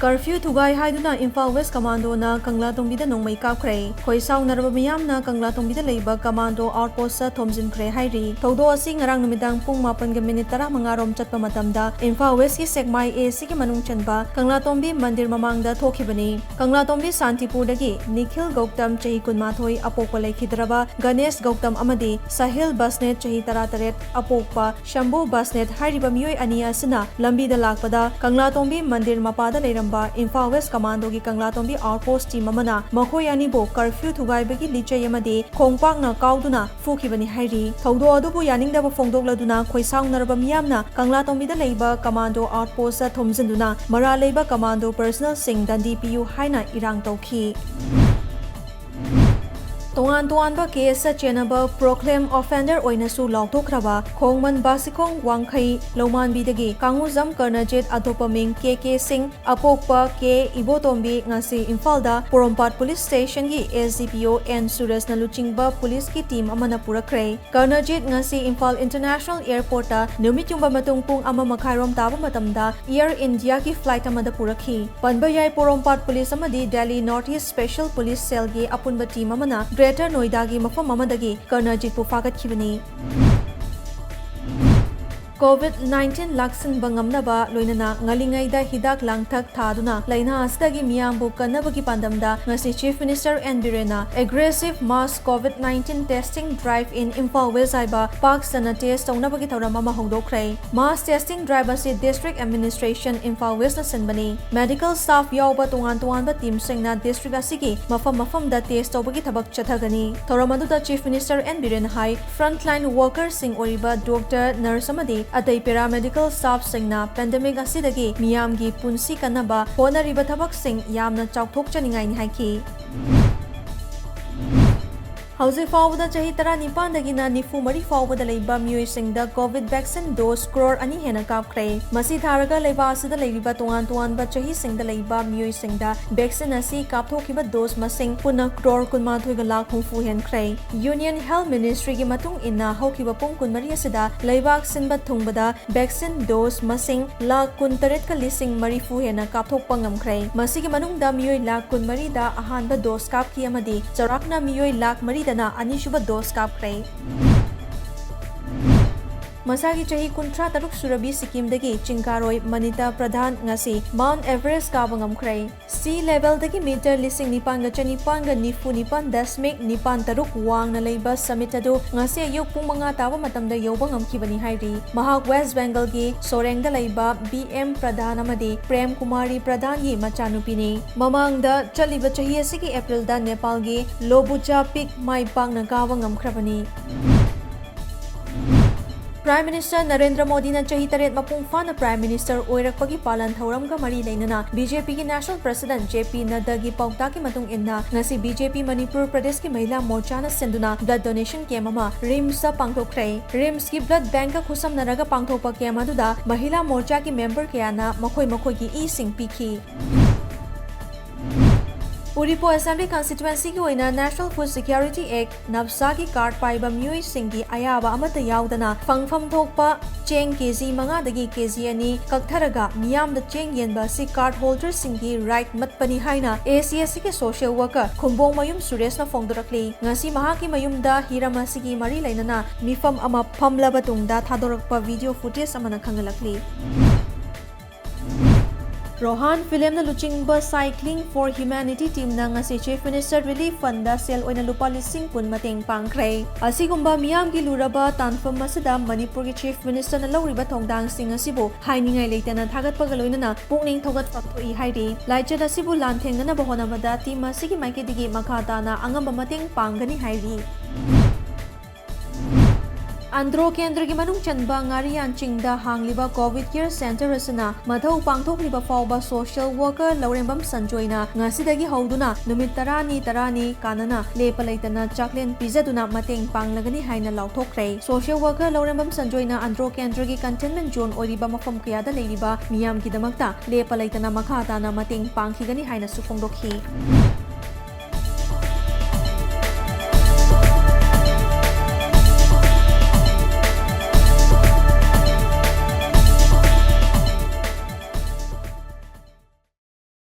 Curfew thugai haiduna Imphal West Commando na KANGLATONGBI da nongmai kapkhre. Khoisau naraba miyam na KANGLATONGBI da leiba Commando Outpost sa thomjinkhre hairi. Thodo asi ngarang numidang pung 7:35 rom chatpa matamda Imphal West ki Sekmai A si ki manung chanba KANGLATONGBI mandir mamangda thokhibani. KANGLATONGBI Santipur dagi Nikhil Gautam chahi kunmathoi apokpa leikhidraba Ganesh Gautam amadi Sahil Basnet chahi 13 apokpa Shambhu Basnet hairiba miyoi ani asina lambi da lakpada KANGLATONGBI mandir mapada leiramba Imphal West Commando ki KANGLATONGBI Outpost team amana makhoi ani bo curfew thugaibagi lichai amadi khongpakna kauduna fukhibani hairi. Thodo adubu yaningdaba fongdokladuna khoisau naraba miyamna KANGLATONGBI da leiba Commando Outpost sa thomjinduna mara leiba Commando personnel sing dandi piu haina irang tawkhi. Tongan-tonganba case chenaba proclaim offender oinasu lautokraba Khongman Basikong Wangkhai Lomanbidagi KANGUJAM KARNAJIT Atopaming KK Singh Apokpa K Ibotombi ngasi Imphal Porompat Police Station gi SDPO N Suresh Naluchingba police ki team amana purakre. KARNAJIT ngasi Imphal International Airport ta numit yumba matung pung ama makhairom taba matamda Air India ki flight amada purakhi. Panbayai Porompat Police amadi Delhi North East Special Police Cell gi apunba team amana Greater Noida gi mafam amadagi KARNAJIT pu fagatkhibani. COVID-19 laksin bangamnaba loinana ngalingai da hidak langthak thaduna laina asdagi miyambu kanabagi pandamda ngasi Chief Minister N Birena aggressive mass COVID-19 testing drive in Imphal West aiba Park sana test taunabagi thawram ama hongdokre. Mass testing drive asi District Administration Imphal West na senbani. Medical staff yawba tongan-tonganba team singna district asigi mafam da test tawbagi thabak chathagani. Thawram aduda Chief Minister N Birena hai frontline workers sing oriba doctor nurse amadi atai paramedical staff singna pandemic asidagi miyamgi punsi kanaba honariba thabak sing yamna chawthok chaningai ni haiki. Hauze fawda chahi 19 dagina nifu mari fawda leiba miyoi singda COVID vaccine dose crore ani hena kapkhre. Masi tharaga leiba asida leiba tongan ba chahi singda leiba miyoi singda vaccine asi kapthokiba dose masing puna crore kunma thoiga lakh hungfu henkre. Union Health Ministry gi matung inna hokiba pung kunmari asida leibak sinba thungbada vaccine dose masing lakh kun taret ka lising mari fu hena kapthokpa ngamkhre. Masi gi manungda miyoi lakh kun mari da ahanba dose kapki amadi charakna miyoi lakh mari dana anishuba dose kapkhre. Masagi chahi kuntra taruk surabi Sikkim dagi Chingkaroi Manita PRADHAN ngasi Mount Everest kaba ngamkhre. Sea level dagi meter lising nipan ga chanipan ga nifu nipan dasmik nipan taruk wang na leiba summit adu ngasi ayuk pung mga taba matamda yoba ngamkibani hairi. Mahak West Bengal gi Soreng da leiba BM PRADHAN amadi Prem Kumari PRADHAN gi machanupini. Mamangda chaliba chahi asigi April da Nepal gi Lobucha Peak mai pang na kaba ngamkhrabani. Prime Minister Narendra Modi na chahi 3 mapung fana Prime Minister oirakpagi palan thauram ga mari leinana BJP ki National President JP Nadda gi paukta ki matung inna ngasi BJP Manipur Pradesh ki Mahila Morcha na senduna blood donation camp ama RIMS sa pangthokre. RIMS ki blood bank ka khusam naraga pangthokpa camp aduda Mahila Morcha ki member kaya na makhoi ki e-sing pikhi. URIPOK Assembly Constituency ki oina National Food Security Act nabsa ki card paiba miyoi singgi ayaba amata yaudana fangfam thokpa cheng kg 5 dagi kg ani kaktharaga miyamda cheng yenba si card holder singgi right matpani haina ACS ki social worker Khumbong Mayum Suresh na fongdorakli. Ngasi mahaki mayumda hiramasi ki mari lainana mifam ama phamlaba tungda thadorakpa video footage amana khangalakli. ROHAN film na luchingba Cycling for Humanity team na ngasi Chief Minister Relief Fund da sel oina lupa 10,000 mateng pangkhre. Asigumba miyam gi luraba tanfam masada Manipur ki Chief Minister na lawriba thongdang sing asibu hainingai leitana thagatpa galoinana pukning thogat fakthoi hairi. Laichat asibu lantheng na bahonamada team asigi maike digi makhata na angamba mateng panggani hairi. Andhro Kendra ki manung chanba ngarian chingda hangliba COVID care center asana mathau pangthokliba fawba social worker Laurembam Sanjoina ngasidagi hauduna numit tarani kanana lepa leitana chaklen pizaduna mateng panglagani haina lauthokre. Social worker Laurembam Sanjoina Andhro Kendra ki containment zone oriba mafam kayada leiriba miyam ki damakta lepa leitana makhata na mateng pangkhigani haina sufongdokhi.